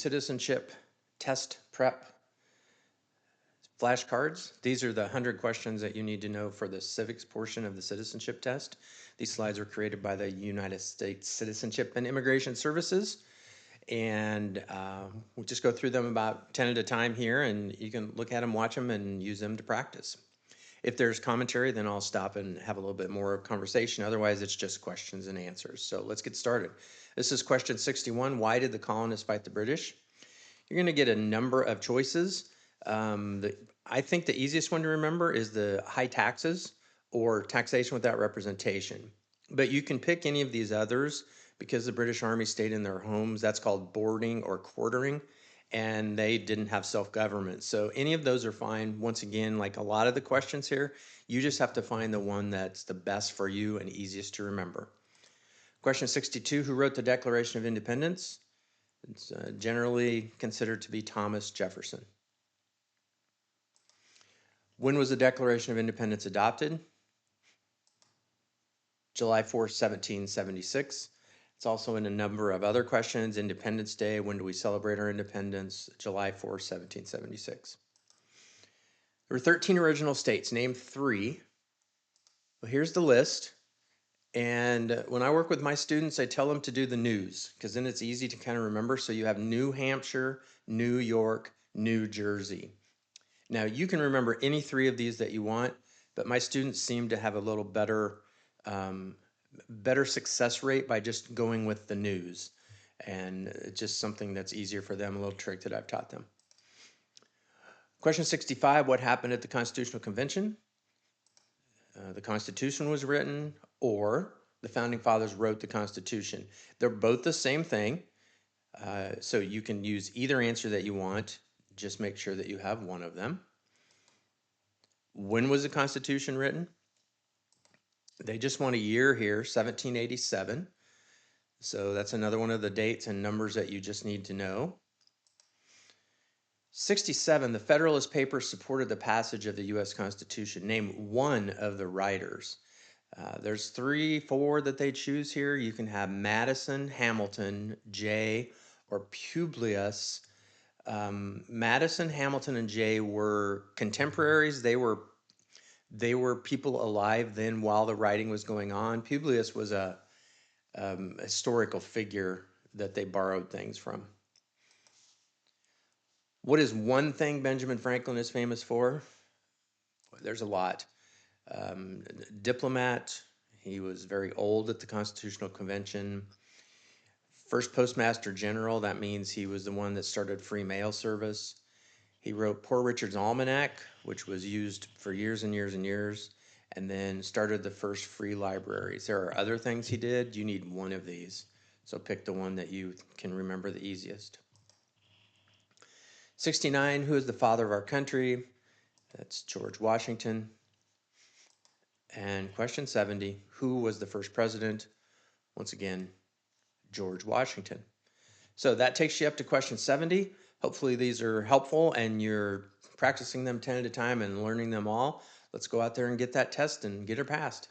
citizenship test prep flashcards. These are the 100 questions that you need to know for the civics portion of the citizenship test. These slides were created by the United States Citizenship and Immigration Services. And we'll just go through them about 10 at a time here, and you can look at them, watch them, and use them to practice. If there's commentary, then I'll stop and have a little bit more of conversation. Otherwise, it's just questions and answers. So let's get started. This is question 61. Why did the colonists fight the British? You're going to get a number of choices. I think the easiest one to remember is the high taxes or taxation without representation. But you can pick any of these others because the British Army stayed in their homes. That's called boarding or quartering, and they didn't have self-government. So any of those are fine. Once again, like a lot of the questions here, you just have to find the one that's the best for you and easiest to remember. Question 62, who wrote the Declaration of Independence? It's generally considered to be Thomas Jefferson. When was the Declaration of Independence adopted? July 4, 1776. It's also in a number of other questions. Independence Day, when do we celebrate our independence? July 4, 1776. There were 13 original states. Name 3. Well, here's the list. And when I work with my students, I tell them to do the news, because then it's easy to kind of remember. So you have New Hampshire, New York, New Jersey. Now, you can remember any 3 of these that you want, but my students seem to have a little better success rate by just going with the news. And it's just something that's easier for them, a little trick that I've taught them. Question 65, what happened at the Constitutional Convention? The Constitution was written, or the Founding Fathers wrote the Constitution. They're both the same thing, so you can use either answer that you want. Just make sure that you have one of them. When was the Constitution written? They just want a year here, 1787. So that's another one of the dates and numbers that you just need to know. 67, the Federalist Papers supported the passage of the U.S. Constitution. Name one of the writers. There's 3, 4 that they choose here. You can have Madison, Hamilton, Jay, or Publius. Madison, Hamilton, and Jay were contemporaries. They were people alive then while the writing was going on. Publius was a historical figure that they borrowed things from. What is one thing Benjamin Franklin is famous for? There's a lot. Diplomat. He was very old at the Constitutional Convention. First Postmaster General. That means he was the one that started free mail service. He wrote Poor Richard's Almanac, which was used for years and years and years, and then started the first free libraries. There are other things he did. You need one of these. So pick the one that you can remember the easiest. 69, who is the father of our country? That's George Washington. And question 70, who was the first president? Once again, George Washington. So that takes you up to question 70. Hopefully these are helpful and you're practicing them 10 at a time and learning them all. Let's go out there and get that test and get her passed.